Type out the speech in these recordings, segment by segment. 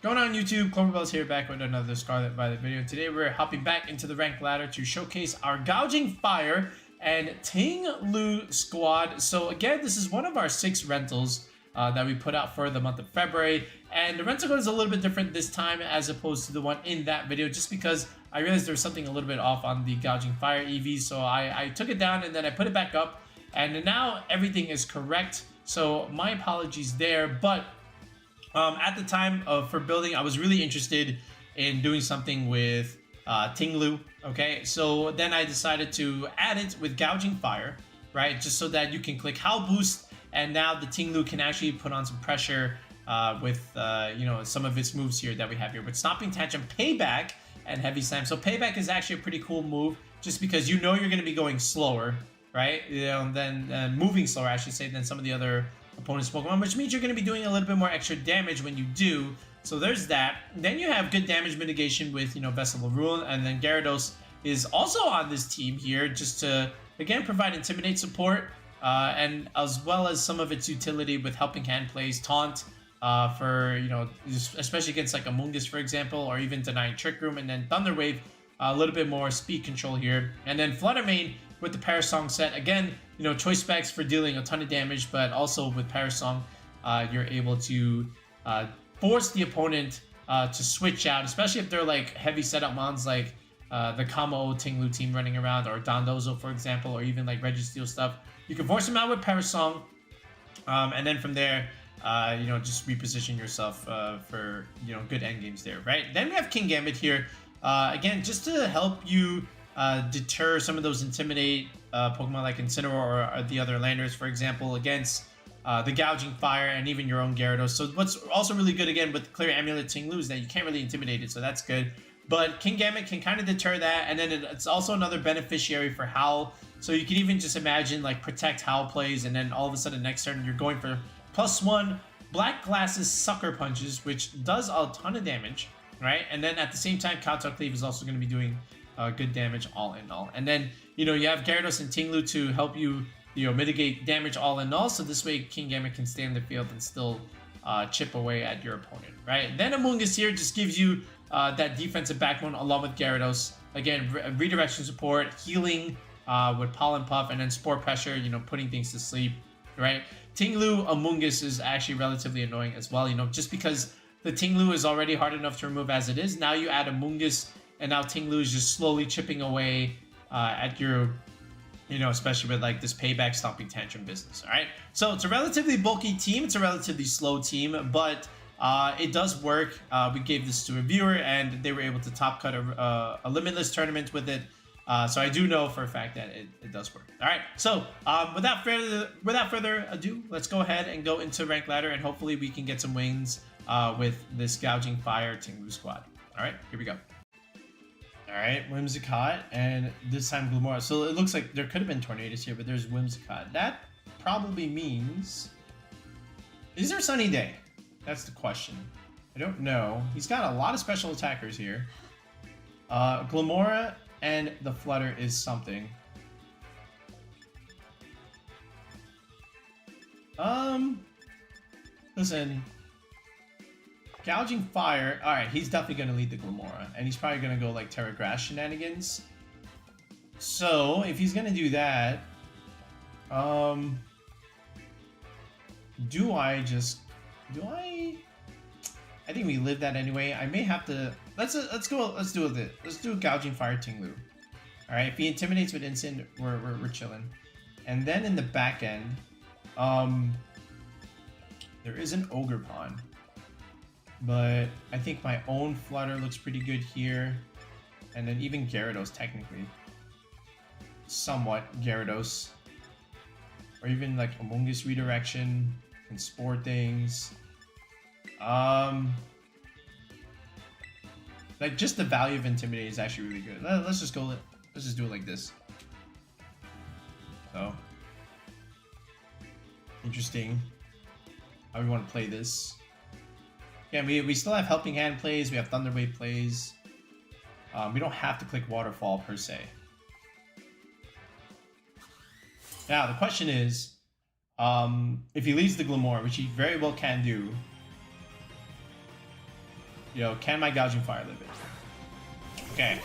Going on YouTube, Cloverbell's here back with another Scarlet Violet video. Today we're hopping back into the ranked ladder to showcase our Gouging Fire and Ting Lu squad. So again, this is one of our 6 rentals that we put out for the month of February. And the rental code is a little bit different this time as opposed to the one in that video, just because I realized there was something a little bit off on the Gouging Fire EV. So I took it down and then I put it back up. And now everything is correct. So my apologies there, but at the time for building, I was really interested in doing something with Ting Lu, okay? So then I decided to add it with Gouging Fire, right? Just so that you can click Howl Boost, and now the Ting Lu can actually put on some pressure with, you know, some of its moves here that we have here. With Stomping Tantrum, Payback, and Heavy Slam. So Payback is actually a pretty cool move, just because you know you're going to be going slower, right? You know, then moving slower, I should say, than some of the other opponent's Pokemon, which means you're going to be doing a little bit more extra damage when you do. So there's that. Then you have good damage mitigation with, you know, Vessel of Ruin, and then Gyarados is also on this team here just to, again, provide Intimidate support, and as well as some of its utility with Helping Hand plays, Taunt, for, you know, especially against like Amoongus, for example, or even denying Trick Room, and then Thunder Wave, a little bit more speed control here. And then Flutter Mane with the Parasong set. Again, you know, choice specs for dealing a ton of damage, but also with Parasong, you're able to force the opponent to switch out, especially if they're like heavy setup mons like the Kamo Ting Lu team running around, or Dondozo, for example, or even like Registeel stuff. You can force them out with Parasong, and then from there, you know, just reposition yourself for, you know, good end games there, right? Then we have Kingambit here. Again, just to help you deter some of those Intimidate Pokemon like Incineroar or the other landers, for example, against the Gouging Fire and even your own Gyarados. So what's also really good, again, with Clear Amulet Ting Lu is that you can't really intimidate it, so that's good. But Kingambit can kind of deter that, and then it's also another beneficiary for Howl. So you can even just imagine like Protect Howl plays, and then all of a sudden next turn you're going for +1 Black Glasses Sucker Punches, which does a ton of damage, right? And then at the same time, Kowtow Cleave is also going to be doing good damage all in all. And then, you know, you have Gyarados and Ting Lu to help you, you know, mitigate damage all in all. So this way Kingambit can stay in the field and still chip away at your opponent, right? Then Amoongus here just gives you that defensive backbone along with Gyarados. Again, redirection support, healing with Pollen Puff, and then Spore Pressure, you know, putting things to sleep, right? Ting Lu Amoongus is actually relatively annoying as well, you know, just because the Ting Lu is already hard enough to remove as it is. Now you add Amoongus, and now Ting Lu is just slowly chipping away at your, you know, especially with like this Payback Stomping Tantrum business, all right? So it's a relatively bulky team. It's a relatively slow team, but it does work. We gave this to a viewer, and they were able to top cut a Limitless tournament with it. So I do know for a fact that it does work. All right, so without further ado, let's go ahead and go into Rank Ladder, and hopefully we can get some wins with this Gouging Fire Ting Lu squad. All right, here we go. Alright, Whimsicott, and this time Glimmora. So it looks like there could have been Tornadus here, but there's Whimsicott. That probably means... Is there Sunny Day? That's the question. I don't know. He's got a lot of special attackers here. Glimmora and the Flutter is something. Listen... Gouging Fire, alright, he's definitely going to lead the Glimmora, and he's probably going to go like Terra Grass shenanigans. So, if he's going to do that, I think we live that anyway. I may have to, let's do it. Let's do a Gouging Fire Ting Lu. Alright, if he intimidates with Instant, we're chilling. And then in the back end, there is an Ogerpon. But I think my own Flutter looks pretty good here. And then even Gyarados, technically. Somewhat Gyarados. Or even like Amoongus Redirection and Spore things. Like just the value of Intimidate is actually really good. Let's just do it like this. So. Interesting. How we want to play this. Yeah, we still have Helping Hand plays, we have Thunder Wave plays. We don't have to click Waterfall per se. Now, the question is, if he leads the Glimmora, which he very well can do, Yo, can my Gouging Fire live it? Okay.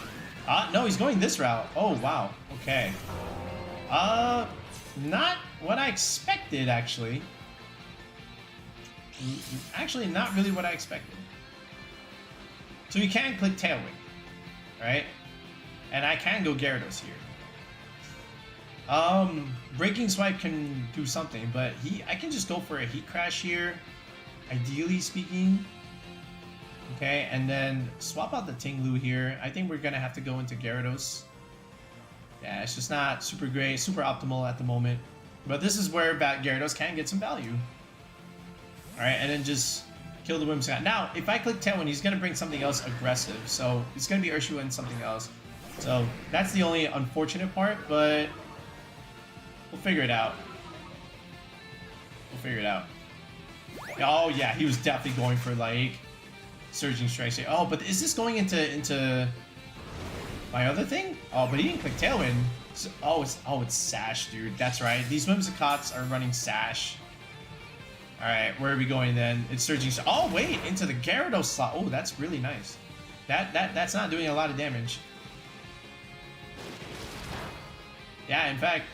No, he's going this route. Oh, wow. Okay. Not what I expected, actually. Actually, not really what I expected. So we can click Tailwind, right? And I can go Gyarados here. Breaking Swipe can do something, but I can just go for a Heat Crash here, ideally speaking. Okay, and then swap out the Ting Lu here. I think we're gonna have to go into Gyarados. Yeah, it's just not super great, super optimal at the moment. But this is where Gyarados can get some value. Alright, and then just kill the Whimsicott. Now, if I click Tailwind, he's gonna bring something else aggressive. So it's gonna be Urshifu and something else. So that's the only unfortunate part, but we'll figure it out. We'll figure it out. Oh yeah, he was definitely going for like Surging Strikes here. Oh, but is this going into my other thing? Oh, but he didn't click Tailwind. So, it's Sash, dude. That's right. These Whimsicotts are running Sash. Alright, where are we going then? It's Surging. Oh wait, into the Gyarados slot. Oh, that's really nice. That's not doing a lot of damage. Yeah, in fact,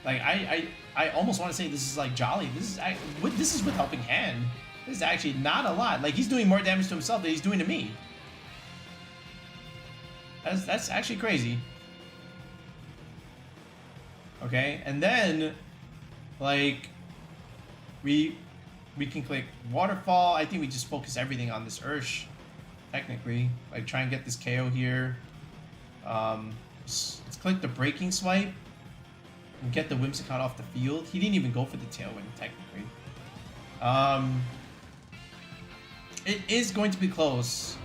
like I almost want to say this is like Jolly. This is with Helping Hand. This is actually not a lot. Like, he's doing more damage to himself than he's doing to me. That's actually crazy. Okay, and then like we can click Waterfall. I think we just focus everything on this Ursh, technically. Like, try and get this KO here. Let's click the Breaking Swipe and get the Whimsicott off the field. He didn't even go for the Tailwind, technically. It is going to be close.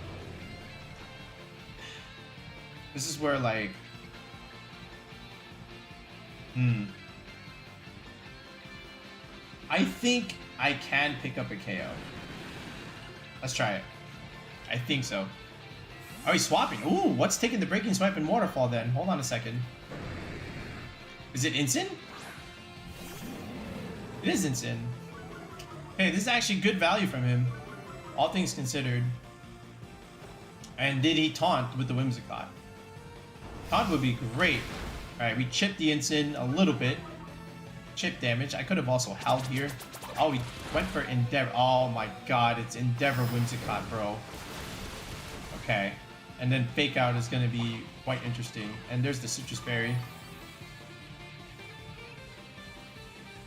This is where, like... I think I can pick up a KO. Let's try it. I think so. Oh, he's swapping. Ooh, what's taking the Breaking Swipe and Waterfall then? Hold on a second. Is it Incin? It is Incin. Hey, this is actually good value from him, all things considered. And did he taunt with the Whimsicott? Taunt would be great. Alright, we chipped the Incin a little bit. Chip damage. I could have also howled here. Oh, he went for Endeavor. Oh my god, it's Endeavor Whimsicott, bro. Okay. And then Fake Out is going to be quite interesting. And there's the Citrus Berry.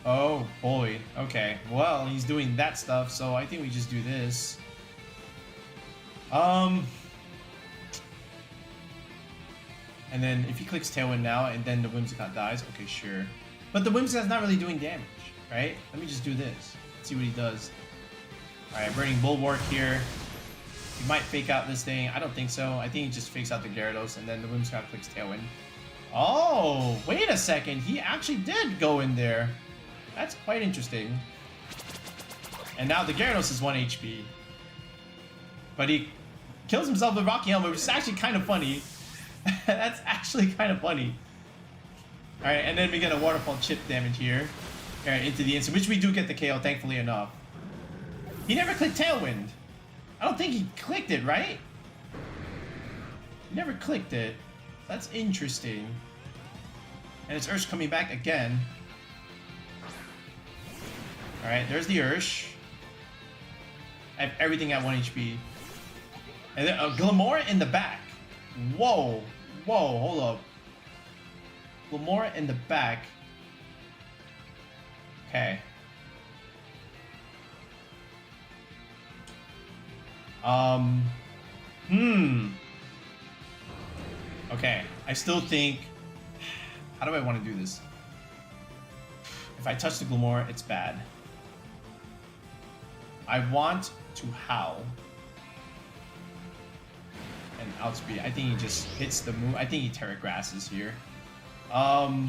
Oh boy. Okay. Well, he's doing that stuff, so I think we just do this. And then if he clicks Tailwind now and then the Whimsicott dies, okay, sure. But the Whimsicott's not really doing damage, right? Let me just do this. Let's see what he does. Alright, Burning Bulwark here. He might fake out this thing. I don't think so. I think he just fakes out the Gyarados and then the Whimsicott clicks Tailwind. Oh, wait a second. He actually did go in there. That's quite interesting. And now the Gyarados is 1 HP. But he kills himself with Rocky Helmet, which is actually kind of funny. That's actually kind of funny. Alright, and then we get a Waterfall chip damage here. Alright, into the instant, which we do get the KO, thankfully enough. He never clicked Tailwind. I don't think he clicked it, right? He never clicked it. That's interesting. And it's Ursh coming back again. Alright, there's the Ursh. I have everything at 1 HP. And then a Glimmora in the back. Whoa. Whoa, hold up. Glimmora in the back. Okay. Okay, I still think... How do I want to do this? If I touch the Glimmora, it's bad. I want to Howl. And outspeed. I think he just hits the move. I think he Terra Grasses here. I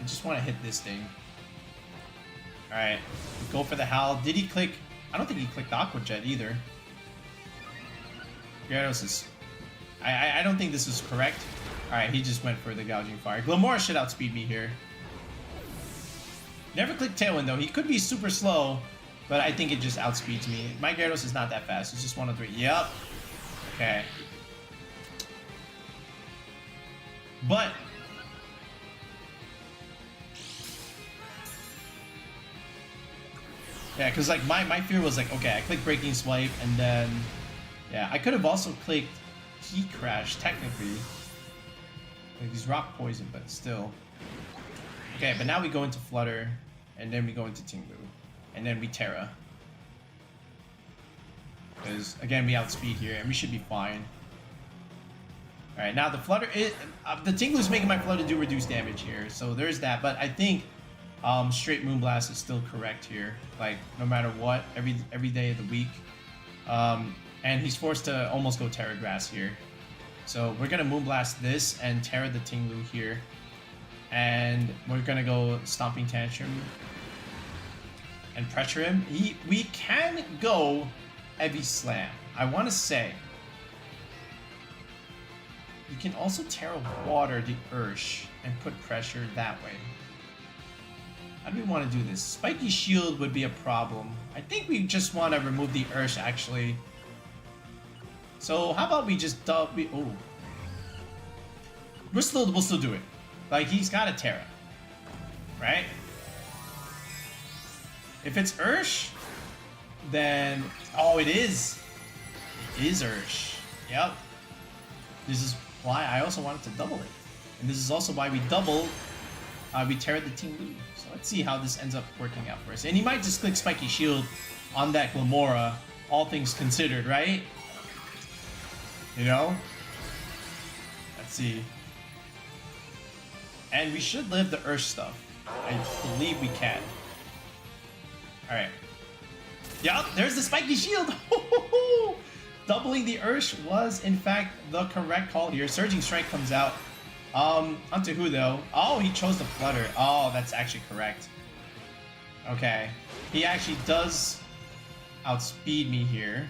just want to hit this thing. Alright. Go for the Howl. Did he click? I don't think he clicked Aqua Jet either. Gyarados is... I don't think this is correct. Alright, he just went for the Gouging Fire. Glimmora should outspeed me here. Never click Tailwind though. He could be super slow, but I think it just outspeeds me. My Gyarados is not that fast. It's just 103. Yep. Okay. But yeah, because like my fear was like, okay, I click Breaking Swipe and then yeah, I could have also clicked Heat Crash technically. Like he's Rock Poison, but still. Okay, but now we go into Flutter, and then we go into Ting Lu, and then we Terra. Because again, we outspeed here, and we should be fine. All right, now the Flutter is the Ting Lu's making my Flutter do reduced damage here, so there's that. But I think straight Moonblast is still correct here, like no matter what, every day of the week. And he's forced to almost go Terra Grass here. So we're gonna Moonblast this and Terra the Ting Lu here. And we're gonna go Stomping Tantrum and pressure him. We can go Heavy Slam. I wanna say you can also Terra Water the Ursh and put pressure that way. How do we want to do this? Spiky Shield would be a problem. I think we just want to remove the Ursh actually. So how about we just oh, we'll still do it. Like he's got a Terra, right? If it's Ursh, then oh, it is Ursh. Yep. This is why I also wanted to double it, and this is also why we double. We Terra the Ting Lu. So let's see how this ends up working out for us. And he might just click Spiky Shield on that Glimmora, all things considered, right? You know? Let's see. And we should live the Ursh stuff. I believe we can. Alright. Yup, there's the Spiky Shield! Doubling the Ursh was, in fact, the correct call here. Surging Strength comes out. Onto who though? Oh, he chose the Flutter. Oh, that's actually correct. Okay. He actually does outspeed me here.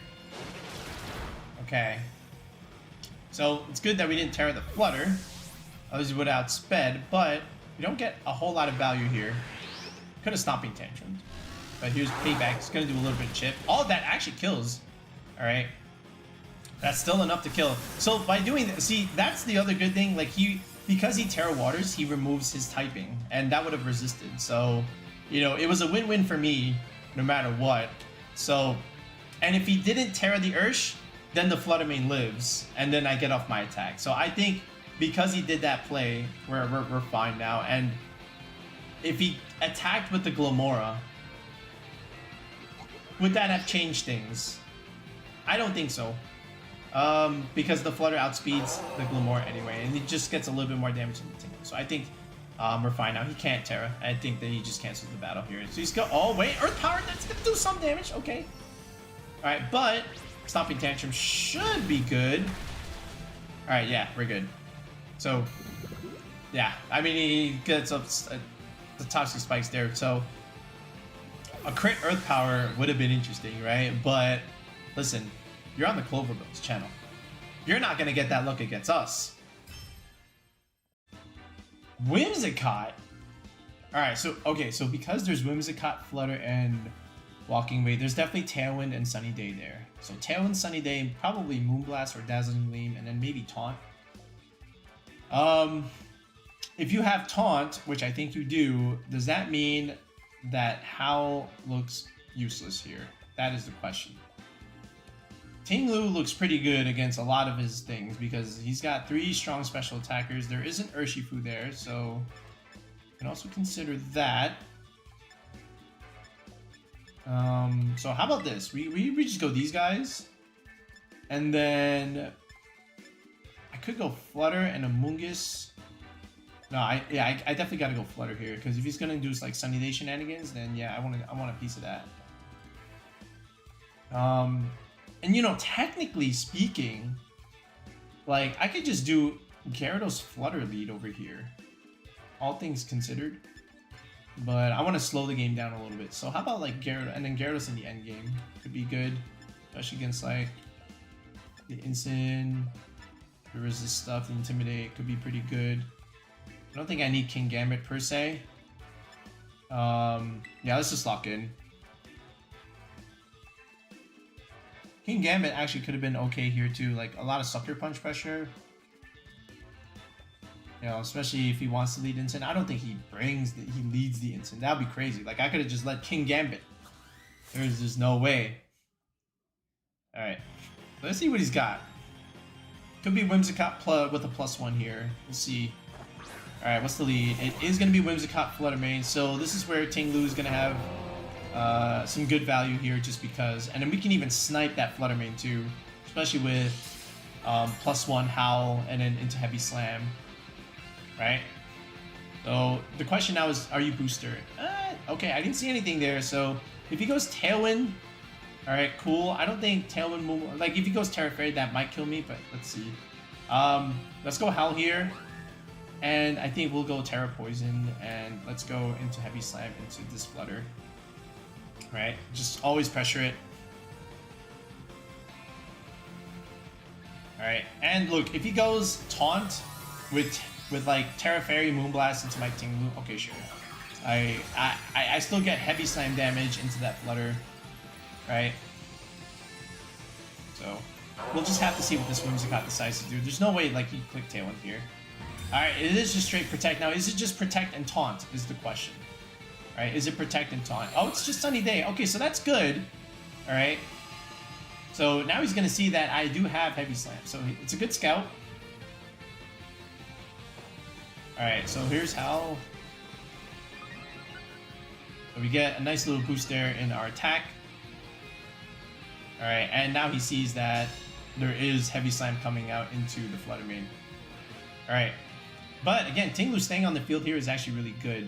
Okay. So, it's good that we didn't Terra the Flutter. Otherwise, we would have outsped, but we don't get a whole lot of value here. Could have Stomping Tantrum. But here's Payback. It's gonna do a little bit of chip. All of that actually kills. Alright. That's still enough to kill. So by doing that, see, that's the other good thing. Like because he Terra Waters, he removes his typing, and that would have resisted. So, you know, it was a win-win for me, no matter what. So, and if he didn't Terra the Ursh, then the Flutter Mane lives, and then I get off my attack. So I think because he did that play, we're fine now. And if he attacked with the Glimmora, would that have changed things? I don't think so. Because the Flutter outspeeds the Glimmora anyway, and he just gets a little bit more damage than the Ting Lu. So I think we're fine now. He can't Terra. I think that he just cancels the battle here. So he's oh wait, Earth Power, that's gonna do some damage. Okay. Alright, but Stomping Tantrum should be good. Alright, yeah, we're good. So yeah, I mean he gets up the Toxic Spikes there, so a crit Earth Power would have been interesting, right? But listen, you're on the Cloverbills channel. You're not gonna get that look against us. Whimsicott. Alright, so okay, so because there's Whimsicott, Flutter, and Walking Way, there's definitely Tailwind and Sunny Day there. So Tailwind, Sunny Day, probably Moonblast or Dazzling Gleam, and then maybe Taunt. If you have Taunt, which I think you do, does that mean that Howl looks useless here? That is the question. Ting Lu looks pretty good against a lot of his things because he's got 3 strong special attackers. There isn't Urshifu there, so you can also consider that. So how about this? We just go these guys, and then I could go Flutter and Amoongus. No, I definitely gotta go Flutter here because if he's gonna do like Sunny Day shenanigans, then yeah, I want a piece of that. And you know, technically speaking, like I could just do Gyarados Flutter lead over here, all things considered. But I want to slow the game down a little bit. So how about like Gyarados, and then Gyarados in the end game could be good, especially against like the Incin, the resist stuff, the Intimidate could be pretty good. I don't think I need Kingambit per se. Yeah, let's just lock in. Kingambit actually could have been okay here too, like a lot of Sucker Punch pressure. You know, especially if he wants to lead Incin. I don't think he leads the Incin. That would be crazy. Like, I could have just let Kingambit. There's just no way. Alright. Let's see what he's got. Could be Whimsicott with a +1 here. We'll see. Alright, what's the lead? It is going to be Whimsicott Flutter Mane. So this is where Ting Lu is going to have some good value here just because. And then we can even snipe that Flutter Mane too. Especially with +1 Howl and then into Heavy Slam. Right? So the question now is, are you booster? Okay, I didn't see anything there. So if he goes Tailwind, alright, cool. I don't think Tailwind, like if he goes Terra Fairy, that might kill me, but let's see. Let's go Howl here. And I think we'll go Terra Poison and let's go into Heavy Slam into this Flutter. Right? Just always pressure it. Alright, and look, if he goes Taunt with like Terra Fairy Moonblast into my Ting Lu, okay, sure. I still get Heavy Slam damage into that Flutter, right? So we'll just have to see what this Whimsicott decides to do. There's no way like he click Tailwind here. All right, it is just straight Protect. Now, is it just Protect and Taunt is the question, right? Is it Protect and Taunt? Oh, it's just Sunny Day. Okay, so that's good. All right. So now he's gonna see that I do have Heavy Slam, so it's a good scout. Alright, so here's how. So we get a nice little boost there in our attack. Alright, and now he sees that there is Heavy Slam coming out into the Flutter Mane. Alright, but again, Ting Lu staying on the field here is actually really good.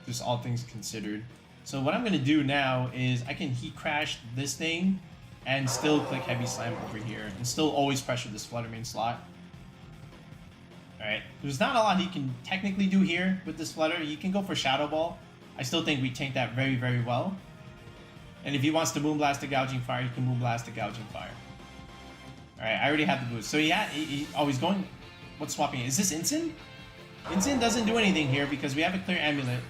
Just all things considered. So what I'm going to do now is I can Heat Crash this thing and still click Heavy Slam over here and still always pressure this Flutter Mane slot. Alright, there's not a lot he can technically do here with this Flutter. He can go for Shadow Ball. I still think we tank that very, very well. And if he wants to Moonblast the Gouging Fire, he can Moonblast the Gouging Fire. Alright, I already have the boost. So he's going... What's swapping? Is this Incin? Incin doesn't do anything here because we have a clear Amulet.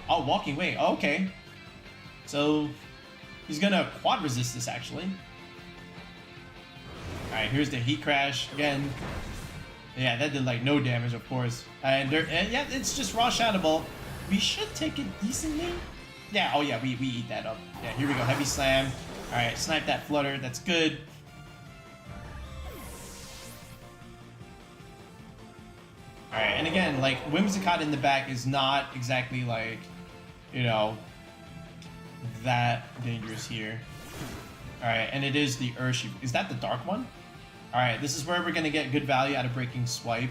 Oh, Walking Way. Oh, okay. So he's gonna Quad Resist this actually. Alright, here's the Heat Crash. Again... Yeah, that did like no damage, of course. And yeah, it's just raw Shadow Ball. We should take it decently. Yeah, oh yeah, we eat that up. Yeah, here we go, Heavy Slam. Alright, snipe that Flutter, that's good. Alright, and again, like, Whimsicott in the back is not exactly like, you know, that dangerous here. Alright, and it is the Urshifu. Is that the dark one? Alright, this is where we're going to get good value out of Breaking Swipe.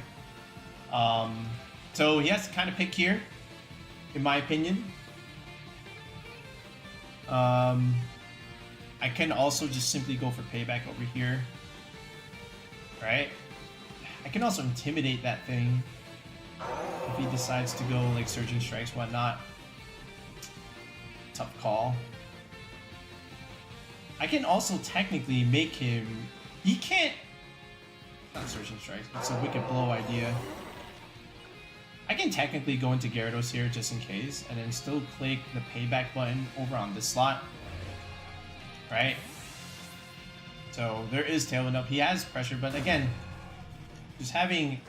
So he has to kind of pick here, in my opinion. I can also just simply go for Payback over here. Right? I can also Intimidate that thing if he decides to go like Surging Strikes, whatnot. Tough call. I can also technically make him... He can't... Not Surging Strikes, it's a Wicked Blow idea. I can technically go into Gyarados here just in case, and then still click the Payback button over on this slot. Right? So there is Tailwind up. He has pressure, but again, just having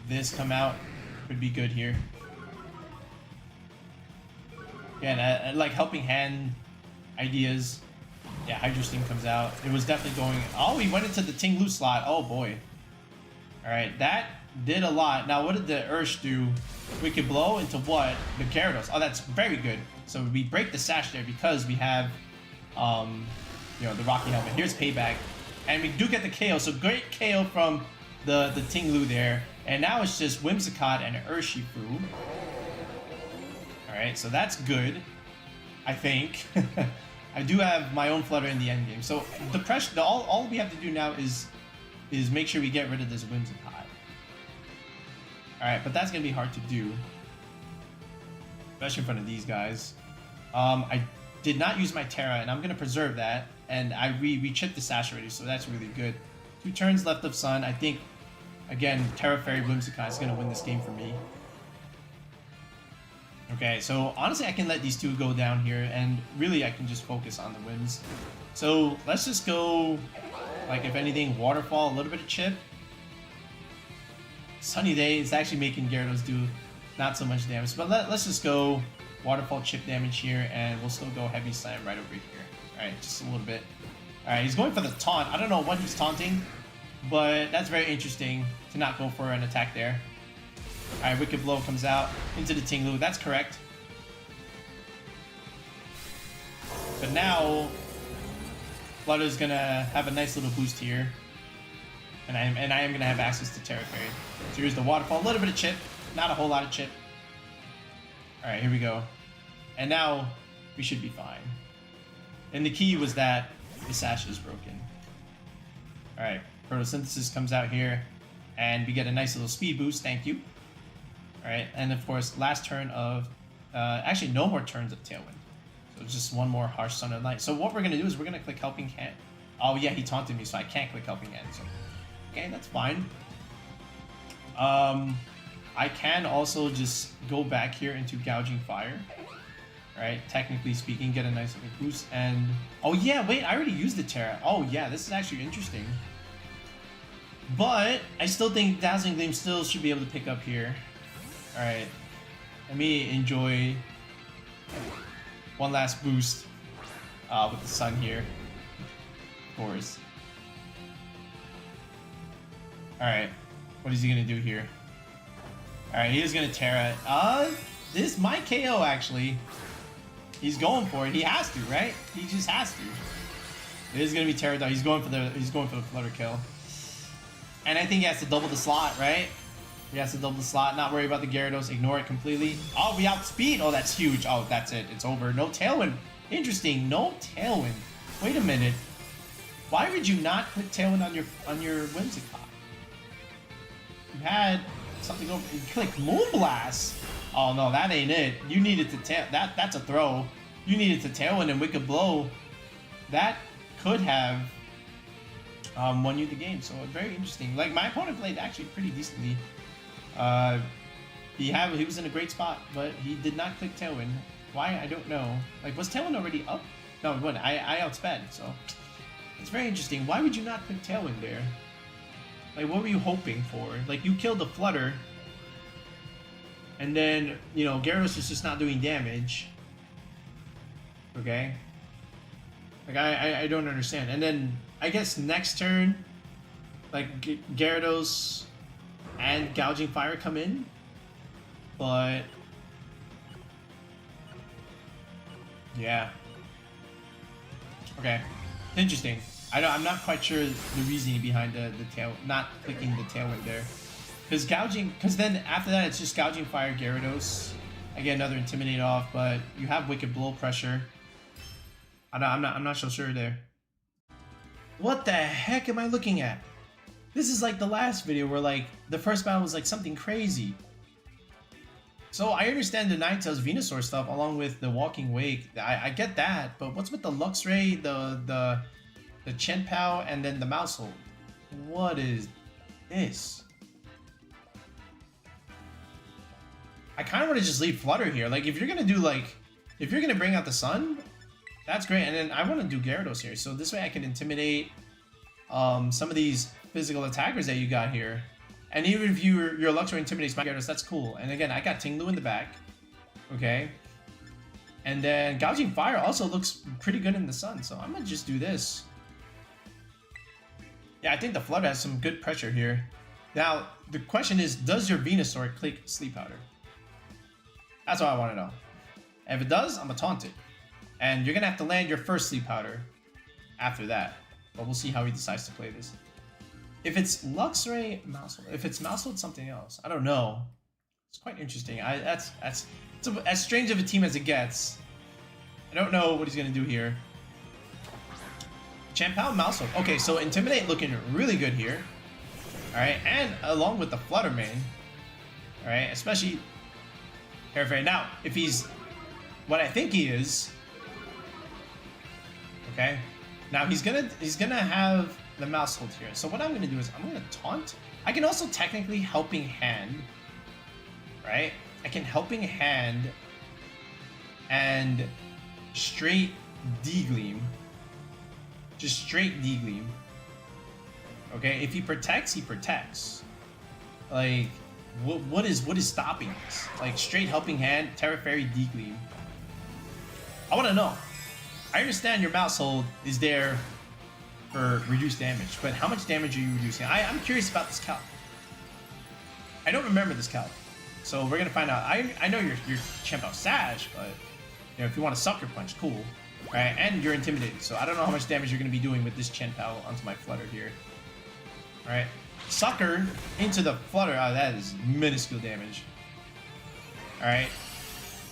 this come out could be good here. Again, like Helping Hand ideas. Yeah, Hydro Steam comes out. It was definitely going... Oh, he went into the Ting Lu slot. Oh, boy. Alright, that did a lot. Now, what did the Ursh do? Wicked Blow into what? The Gyarados. Oh, that's very good. So we break the Sash there because we have, you know, the Rocky Helmet. Here's Payback. And we do get the KO. So great KO from the Ting Lu there. And now it's just Whimsicott and Urshifu. Alright, so that's good. I think. I do have my own Flutter in the end game. So the pressure, all we have to do now is make sure we get rid of this Whimsicott. Alright, but that's going to be hard to do. Especially in front of these guys. I did not use my Terra, and I'm going to preserve that. And we chipped the Sash already, so that's really good. 2 turns left of Sun. I think, again, Terra Fairy Whimsicott is going to win this game for me. Okay, so honestly, I can let these two go down here, and really, I can just focus on the Whims. So let's just go, like, if anything, Waterfall, a little bit of Chip. Sunny Day is actually making Gyarados do not so much damage, but let's just go Waterfall Chip damage here, and we'll still go Heavy Slam right over here. Alright, just a little bit. Alright, he's going for the taunt. I don't know what he's taunting, but that's very interesting to not go for an attack there. Alright, Wicked Blow comes out into the Ting Lu. That's correct. But now, Flutter's gonna have a nice little boost here. And I am gonna have access to Terra Fairy. So here's the Waterfall. A little bit of Chip. Not a whole lot of Chip. Alright, here we go. And now, we should be fine. And the key was that the Sash is broken. Alright, Photosynthesis comes out here. And we get a nice little speed boost. Thank you. Alright, and of course, last turn of... actually, no more turns of Tailwind. So just one more Harsh Sun and Light. So what we're going to do is we're going to click Helping Hand. Oh yeah, he taunted me, so I can't click Helping Hand. So, okay, that's fine. I can also just go back here into Gouging Fire. Right, technically speaking, get a nice little boost. And... oh yeah, wait, I already used the Terra. Oh yeah, this is actually interesting. But I still think Dazzling Gleam still should be able to pick up here. Alright, let me enjoy one last boost with the Sun here. Of course. Alright, what is he gonna do here? Alright, he is gonna Terra. This might KO actually. He's going for it. He has to, right? He just has to. It is gonna be Terra though. He's going for the Flutter kill. And I think he has to double the slot, right? He has to double the slot, not worry about the Gyarados, ignore it completely. Oh, we outspeed! Oh, that's huge. Oh, that's it. It's over. No Tailwind. Interesting. No Tailwind. Wait a minute. Why would you not put Tailwind on your Whimsicott? You had something over. You clicked Moonblast. Oh no, that ain't it. You needed to that's a throw. You needed to Tailwind and Wicked Blow. That could have won you the game. So very interesting. Like my opponent played actually pretty decently. He was in a great spot, but he did not click Tailwind. Why? I don't know. Like, was Tailwind already up? No, it wasn't. I outsped, so it's very interesting. Why would you not click Tailwind there? Like, what were you hoping for? Like, you killed the Flutter, and then, you know, Gyarados is just not doing damage. Okay? Like, I don't understand. And then, I guess next turn, like, Gyarados and Gouging Fire come in, but yeah, okay, interesting. I'm not quite sure the reasoning behind the tail not clicking the Tailwind there, because then after that it's just Gouging Fire Gyarados. I get another Intimidate off, but you have Wicked Blow pressure. I'm not so sure there. What the heck am I looking at? This is like the last video where like the first battle was like something crazy. So I understand the Ninetales Venusaur stuff along with the Walking Wake. I get that, but what's with the Luxray, the Chien-Pao, and then the Maushold? What is this? I kind of want to just leave Flutter here. Like if you're gonna bring out the Sun, that's great. And then I want to do Gyarados here, so this way I can intimidate some of these physical attackers that you got here. And even if your Luxray intimidates my Gyarados, that's cool. And again, I got Ting Lu in the back. Okay. And then Gouging Fire also looks pretty good in the Sun, so I'm gonna just do this. Yeah, I think the Flutter has some good pressure here. Now, the question is, does your Venusaur click Sleep Powder? That's what I want to know. And if it does, I'm gonna taunt it. And you're gonna have to land your first Sleep Powder after that. But we'll see how he decides to play this. If it's Luxray, Maushold. If it's Maushold, something else. I don't know. It's quite interesting. It's as strange of a team as it gets. I don't know what he's gonna do here. Chien-Pao, Maushold. Okay, so Intimidate looking really good here. Alright, and along with the Flutter Mane. Alright, especially Terra Fairy. Now, if he's what I think he is. Okay. Now he's gonna have the Maushold here. So what I'm gonna do is I'm gonna taunt. I can also technically Helping Hand, right? I can Helping Hand and straight D-Gleam. Just straight D-Gleam. Okay, if he protects, he protects. Like, what is stopping this? Like, straight Helping Hand, Terra Fairy, D-Gleam. I want to know. I understand your Maushold is there for reduced damage, but how much damage are you reducing? I'm curious about this calc. I don't remember this calc, so we're gonna find out. I know your Chien-Pao Sash, but you know, if you want to Sucker Punch, cool, right? And you're intimidated, so I don't know how much damage you're gonna be doing with this Chien-Pao onto my Flutter here. All right, Sucker into the Flutter. Oh, that is minuscule damage. All right,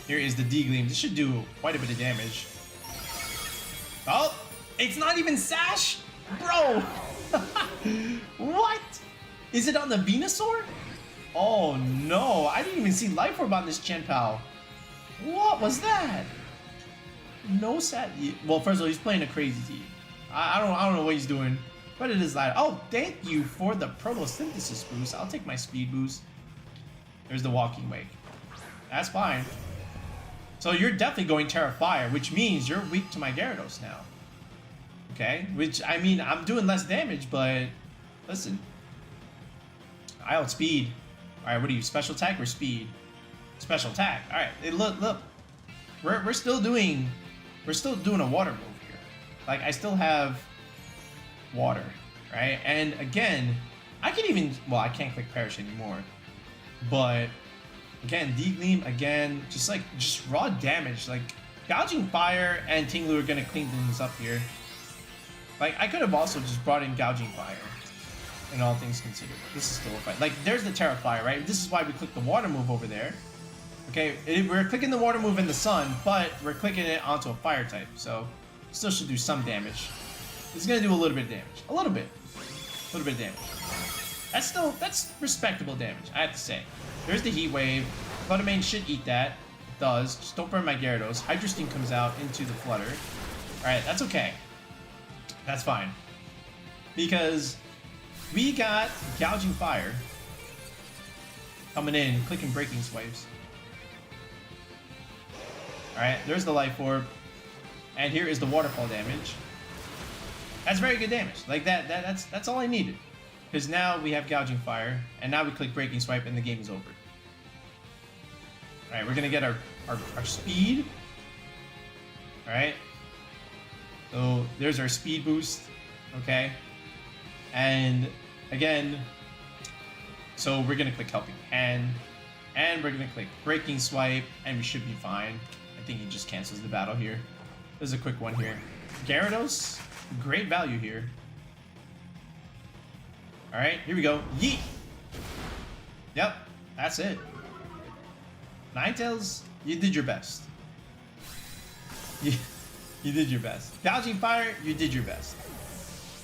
here is the D-Gleam. This should do quite a bit of damage. Oh, it's not even Sash, bro. What? Is it on the Venusaur? Oh no, I didn't even see Life Orb on this Chien-Pao. What was that? No sad. Well, first of all, he's playing a crazy team. I don't know what he's doing, but it is like, oh, thank you for the Photosynthesis boost. I'll take my speed boost. There's the Walking Wake. That's fine. So you're definitely going Terra Fire, which means you're weak to my Gyarados now. Okay, which, I mean, I'm doing less damage, but listen. I outspeed. Alright, what are you, special attack or speed? Special attack. Alright, look. We're still doing a water move here. Like, I still have water, right? And again, I can even, well, I can't click Perish anymore. But again, D-Gleam, again, just raw damage. Like, Gouging Fire and Ting Lu are gonna clean things up here. Like, I could have also just brought in Gouging Fire, in all things considered. This is still a fight. Like, there's the Terra Fire, right? This is why we click the water move over there. Okay, we're clicking the water move in the sun, but we're clicking it onto a fire type, so still should do some damage. It's gonna do a little bit of damage. A little bit of damage. That's respectable damage, I have to say. There's the Heat Wave. Flutter Mane should eat that. It does. Just don't burn my Gyarados. Hydro Steam comes out into the Flutter. Alright, that's okay. That's fine. Because we got Gouging Fire coming in, clicking Breaking Swipes. Alright, there's the Life Orb. And here is the Waterfall damage. That's very good damage. Like that's all I needed. Because now we have Gouging Fire, and now we click Breaking Swipe and the game is over. Alright, we're gonna get our speed. Alright. So there's our speed boost. Okay. And again, so we're gonna click Helping Hand, and we're gonna click Breaking Swipe, and we should be fine. I think he just cancels the battle here. There's a quick one here. Gyarados, great value here. Alright, here we go. Yeet! Yep, that's it. Ninetales, you did your best. You did your best. Gouging Fire, you did your best.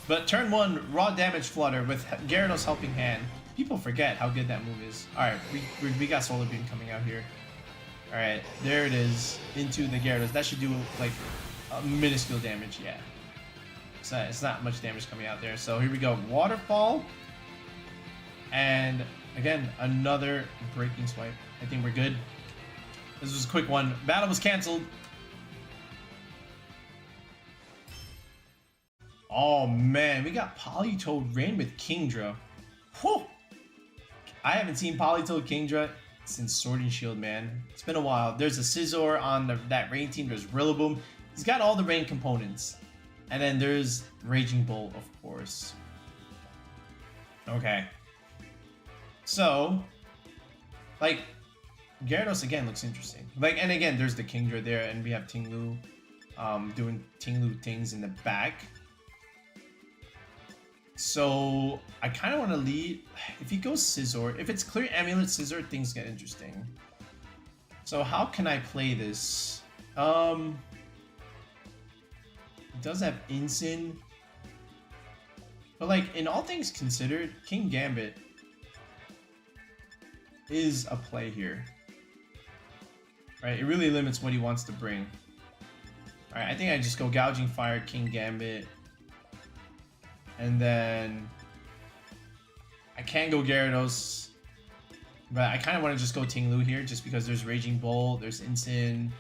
But turn 1, raw damage Flutter with Gyarados Helping Hand. People forget how good that move is. Alright, we got Solar Beam coming out here. Alright, there it is. Into the Gyarados. That should do like a minuscule damage, yeah. It's not much damage coming out there. So here we go. Waterfall. And again, another Breaking Swipe. I think we're good. This was a quick one. Battle was canceled. Oh man, we got Politoed Rain with Kingdra. Whew! I haven't seen Politoed Kingdra since Sword and Shield, man. It's been a while. There's a Scizor on that Rain team. There's Rillaboom. He's got all the Rain components. And then there's Raging Bolt, of course. Okay. So, like, Gyarados again looks interesting. Like, and again, there's the Kingdra there, and we have Ting Lu doing Ting Lu things in the back. So, I kind of want to lead... If he goes Scizor, if it's clear Amulet Scizor, things get interesting. So, how can I play this? It does have Incin. But, like, in all things considered, Kingambit is a play here. Right? It really limits what he wants to bring. Alright, I think I just go Gouging Fire, Kingambit. And then I can go Gyarados, but I kind of want to just go Ting Lu here just because there's Raging Bolt, there's Incin,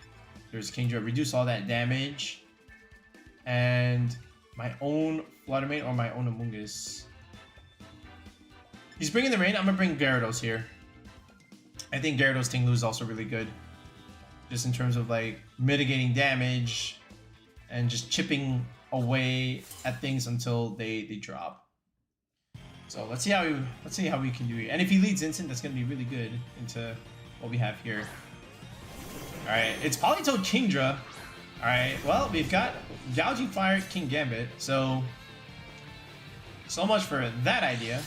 There's Kingdra, reduce all that damage. And my own Flutter Mane or my own Amoongus. He's bringing the rain. I'm gonna bring Gyarados here. I think Gyarados Ting Lu is also really good. Just in terms of like mitigating damage and just chipping away at things until they drop. So let's see how we can do it. And if he leads instant, that's gonna be really good into what we have here. Alright, it's Politoed Kingdra. Alright, well, we've got Gouging Fire Kingambit, so much for that idea.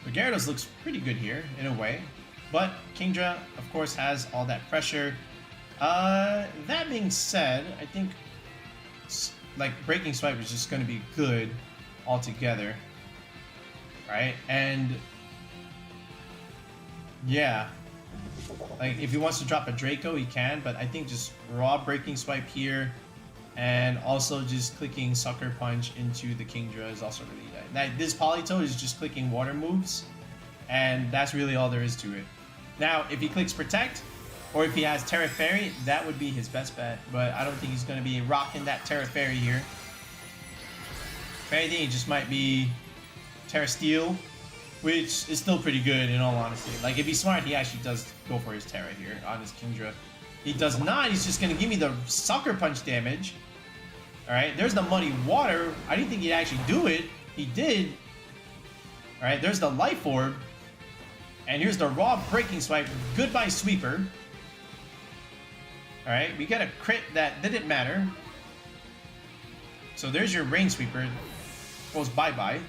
But Gyarados looks pretty good here, in a way. But Kingdra, of course, has all that pressure. That being said, I think like Breaking Swipe is just going to be good altogether. Right? And yeah. Like, if he wants to drop a Draco, he can, but I think just raw Breaking Swipe here, and also just clicking Sucker Punch into the Kingdra is also really nice. Now, this Politoed is just clicking water moves, and that's really all there is to it. Now, if he clicks Protect, or if he has Terra Fairy, that would be his best bet, but I don't think he's going to be rocking that Terra Fairy here. If anything, it just might be Terra Steel, which is still pretty good in all honesty. Like, if he's smart, he actually does go for his Terra here on his Kingdra. He does not, he's just going to give me the Sucker Punch damage. Alright, there's the Muddy Water. I didn't think he'd actually do it. He did. Alright, there's the Life Orb. And here's the raw Breaking Swipe. Goodbye Sweeper. Alright, we got a crit that didn't matter. So there's your Rain Sweeper. Goes bye-bye.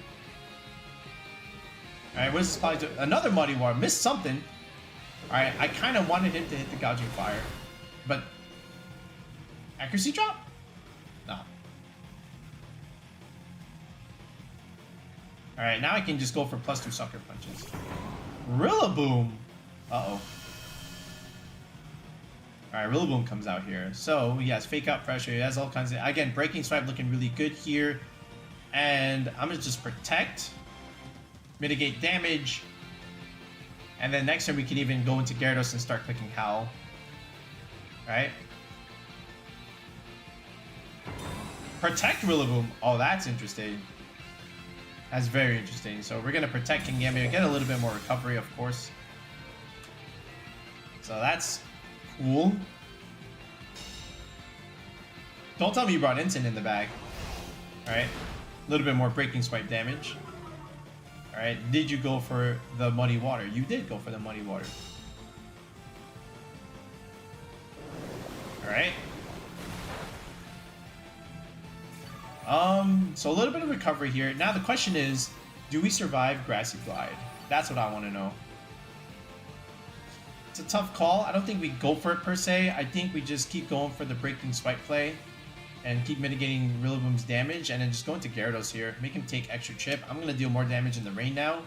Alright, what is this probably do? Another Muddy Water. Missed something. Alright, I kind of wanted him to hit the Gouging Fire. But accuracy drop? No. Alright, now I can just go for +2 Sucker Punches. Rillaboom! Uh-oh. Alright, Rillaboom comes out here. So, he has Fake Out Pressure. He has all kinds of... Again, Breaking Swipe looking really good here. And I'm going to just Protect. Mitigate damage. And then next turn we can even go into Gyarados and start clicking Howl. Right? Protect Rillaboom. Oh, that's interesting. That's very interesting. So we're going to protect Kingambit. Get a little bit more recovery, of course. So that's cool. Don't tell me you brought Instant in the bag. Alright. A little bit more Breaking Swipe damage. Alright. Did you go for the Muddy Water? You did go for the Muddy Water. Alright. So a little bit of recovery here. Now the question is, do we survive Grassy Glide? That's what I want to know. It's a tough call. I don't think we go for it per se. I think we just keep going for the Breaking Swipe play and keep mitigating Rillaboom's damage and then just go into Gyarados here. Make him take extra chip. I'm going to deal more damage in the rain now.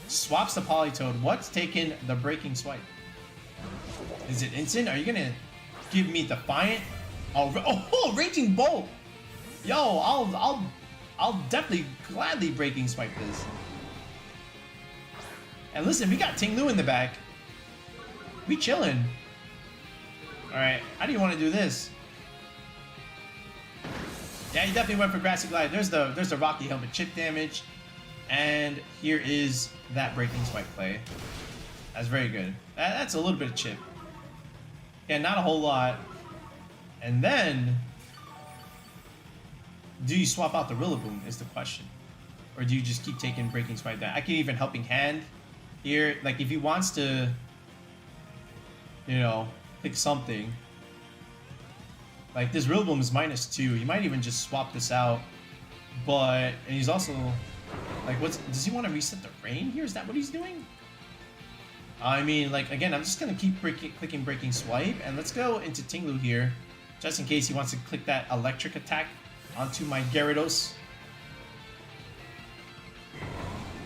Swaps the Politoed. What's taking the Breaking Swipe? Is it instant? Are you going to give me Defiant? Oh, Raging Bolt! Yo, I'll definitely gladly Breaking Swipe this. And listen, we got Ting Lu in the back. We chillin'. Alright, how do you want to do this? Yeah, he definitely went for Grassy Glide. There's the Rocky Helmet chip damage. And here is that Breaking Swipe play. That's very good. That's a little bit of chip. Yeah, not a whole lot. And then... do you swap out the Rillaboom is the question. Or do you just keep taking Breaking Swipe down? I can even Helping Hand here. Like, if he wants to, you know, pick something. Like, this Rillaboom is -2. He might even just swap this out. But, and he's also, like, does he want to reset the rain here? Is that what he's doing? I mean, like, again, I'm just going to keep clicking Breaking Swipe. And let's go into Ting Lu here. Just in case he wants to click that electric attack onto my Gyarados.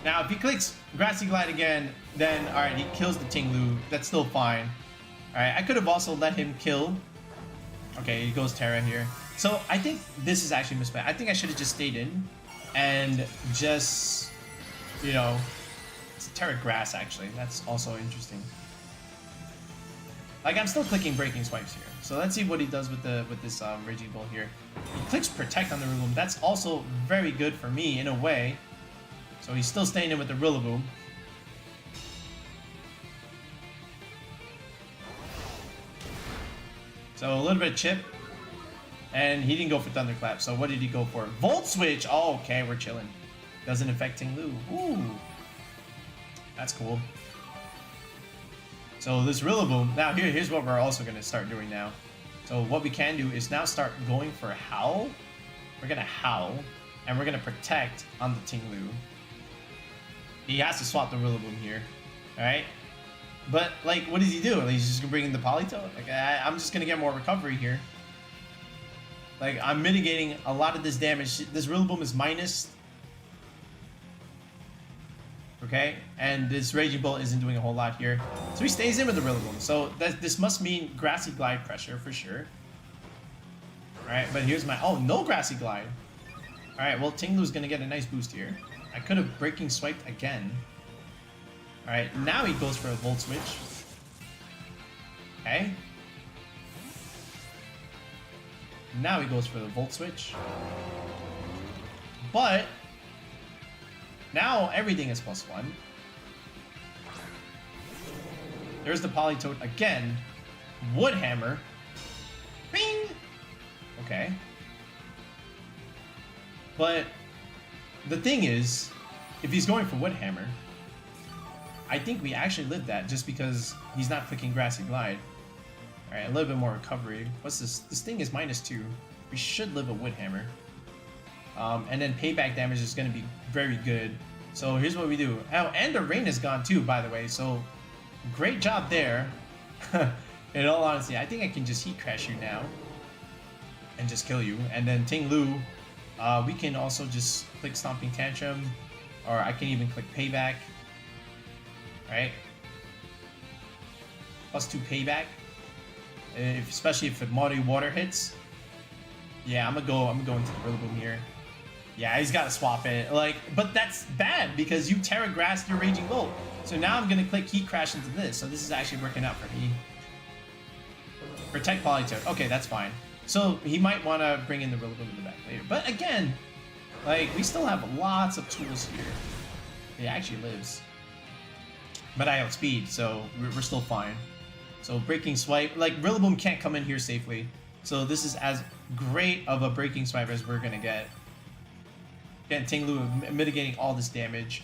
Now, if he clicks Grassy Glide again, then, alright, he kills the Ting Lu. That's still fine. Alright, I could have also let him kill. Okay, he goes Terra here. So, I think this is actually misplaced. I think I should have just stayed in and just, you know, it's Terra Grass, actually. That's also interesting. Like, I'm still clicking Breaking Swipes here. So let's see what he does with this Raging Bolt here. He clicks Protect on the Rillaboom. That's also very good for me in a way. So he's still staying in with the Rillaboom. So a little bit of chip. And he didn't go for Thunderclap. So what did he go for? Volt Switch! Oh, okay, we're chilling. Doesn't affect Ting Lu. Ooh. That's cool. So this Rillaboom, now here's what we're also going to start doing now. So what we can do is now start going for Howl. We're going to Howl, and we're going to Protect on the Ting Lu. He has to swap the Rillaboom here, alright? But, like, what does he do? Like, he's just going to bring in the Politoed? Like, I'm just going to get more recovery here. Like, I'm mitigating a lot of this damage. This Rillaboom is minus. Okay, and this Raging Bolt isn't doing a whole lot here. So he stays in with the Rillaboom. So this must mean Grassy Glide pressure for sure. Alright, but here's my... Oh, no Grassy Glide. Alright, well, Ting Lu's gonna get a nice boost here. I could have Breaking Swiped again. Alright, now he goes for a Volt Switch. Okay. Now he goes for the Volt Switch. But... now everything is +1. There's the Politoed again. Wood Hammer. Bing! Okay. But the thing is, if he's going for Wood Hammer, I think we actually live that just because he's not clicking Grassy Glide. Alright, a little bit more recovery. What's this? This thing is -2. We should live a Wood Hammer. And then payback damage is going to be very good. So here's what we do. Oh, and the rain is gone too, by the way. So great job there. In all honesty, I think I can just Heat Crash you now. And just kill you. And then Ting Lu, we can also just click Stomping Tantrum. Or I can even click Payback. Right? +2 Payback. Especially if Muddy Water hits. Yeah, I'm gonna go into the Rillaboom here. Yeah, he's got to swap it. Like, but that's bad because you Terra Grassed your Raging Bolt. So now I'm going to click Heat Crash into this. So this is actually working out for me. Protect Politoed. Okay, that's fine. So he might want to bring in the Rillaboom in the back later. But again, like, we still have lots of tools here. He actually lives. But I outspeed, so we're still fine. So Breaking Swipe. Like, Rillaboom can't come in here safely. So this is as great of a Breaking Swipe as we're going to get. Again, Ting Lu mitigating all this damage.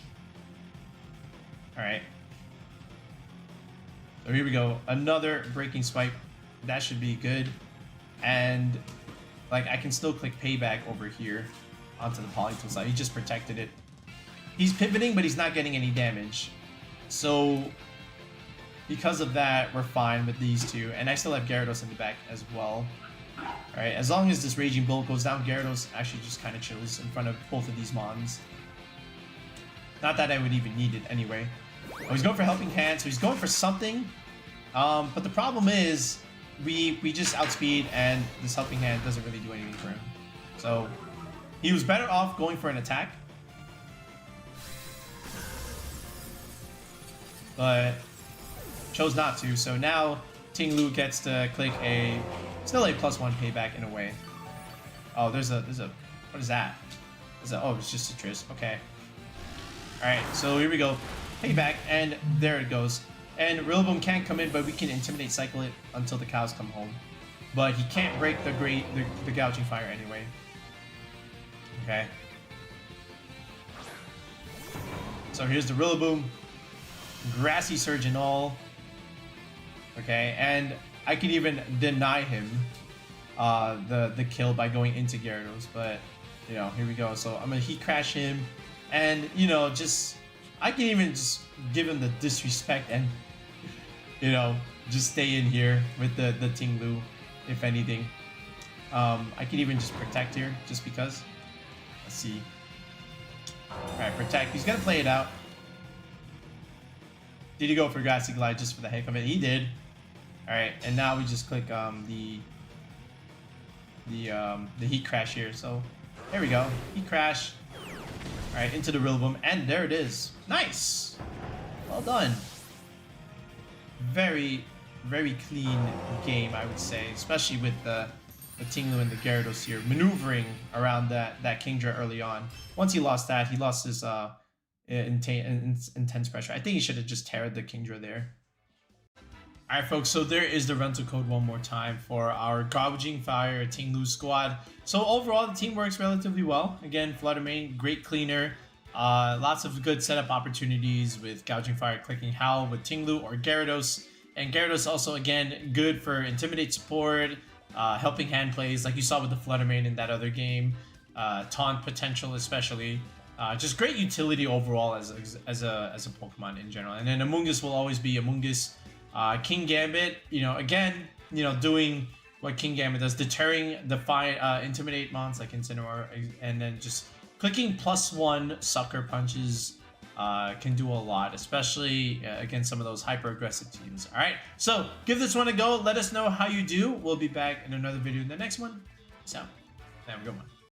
Alright. So here we go. Another Breaking Swipe. That should be good. And, like, I can still click Payback over here onto the Politoed side. He just protected it. He's pivoting, but he's not getting any damage. So, because of that, we're fine with these two. And I still have Gyarados in the back as well. Alright, as long as this Raging Bolt goes down, Gyarados actually just kind of chills in front of both of these Mons. Not that I would even need it anyway. Oh, he's going for Helping Hand, so he's going for something. But the problem is, we just outspeed, and this Helping Hand doesn't really do anything for him. So, he was better off going for an attack. But chose not to, so now Ting Lu gets to click a... still a +1 payback in a way. Oh, there's a what is that? Oh, it's just Citrus. Okay. Alright, so here we go. Payback, and there it goes. And Rillaboom can't come in, but we can Intimidate cycle it until the cows come home. But he can't break the Gouging Fire anyway. Okay. So here's the Rillaboom. Grassy Surge and all. Okay, and I can even deny him the kill by going into Gyarados, but you know, here we go. So I'm gonna Heat Crash him, and you know, just I can even just give him the disrespect and you know, just stay in here with the Ting Lu, if anything. I can even just protect here, just because. Let's see. Alright, protect. He's gonna play it out. Did he go for Grassy Glide just for the heck of it? He did. Alright, and now we just click the Heat Crash here. So there we go. Heat Crash. Alright, into the Rillaboom, and there it is. Nice! Well done. Very, very clean game, I would say, especially with the Ting Lu and the Gyarados here maneuvering around that Kingdra early on. Once he lost that, he lost his intense pressure. I think he should have just teared the Kingdra there. Alright folks, so there is the rental code one more time for our Gouging Fire Ting Lu squad. So overall, the team works relatively well. Again, Flutter Mane, great cleaner. Lots of good setup opportunities with Gouging Fire clicking Howl with Ting Lu or Gyarados. And Gyarados also, again, good for Intimidate support, helping hand plays like you saw with the Flutter Mane in that other game. Taunt potential especially. Just great utility overall as a Pokemon in general. And then Amoongus will always be Amoongus. Kingambit, again, doing what Kingambit does, deterring the Intimidate mons like Incineroar, and then just clicking +1 sucker punches can do a lot, especially against some of those hyper-aggressive teams. Alright, so give this one a go. Let us know how you do. We'll be back in another video in the next one. So, have a good one.